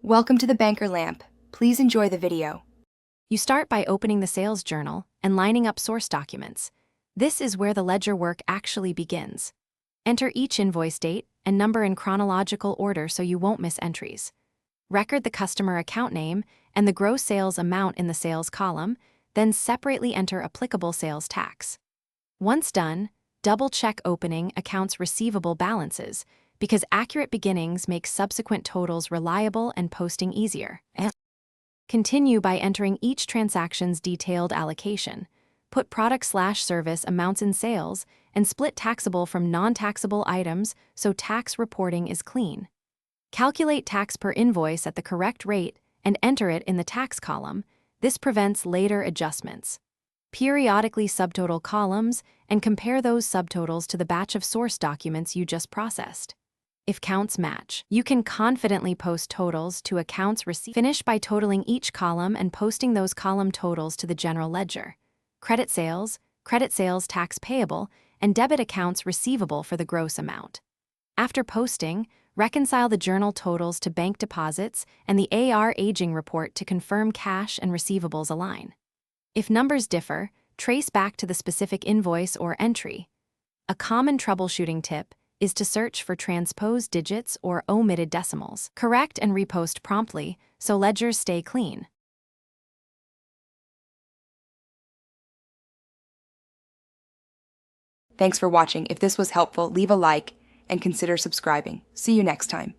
Welcome to the Banker Lamp. Please enjoy the video. You start by opening the sales journal and lining up source documents. This is where the ledger work actually begins. Enter each invoice date and number in chronological order so you won't miss entries. Record the customer account name and the gross sales amount in the sales column, then separately enter applicable sales tax. Once done, double-check opening accounts receivable balances because accurate beginnings make subsequent totals reliable and posting easier. Continue by entering each transaction's detailed allocation. Put product/service amounts in sales and split taxable from non-taxable items so tax reporting is clean. Calculate tax per invoice at the correct rate and enter it in the tax column. This prevents later adjustments. Periodically subtotal columns and compare those subtotals to the batch of source documents you just processed. If counts match, you can confidently post totals to accounts received. Finish by totaling each column and posting those column totals to the general ledger. Credit sales tax payable, and debit accounts receivable for the gross amount. After posting, reconcile the journal totals to bank deposits and the AR aging report to confirm cash and receivables align. If numbers differ, trace back to the specific invoice or entry. A common troubleshooting tip is to search for transposed digits or omitted decimals. Correct and repost promptly so ledgers stay clean. Thanks for watching. If this was helpful, leave a like and consider subscribing. See you next time.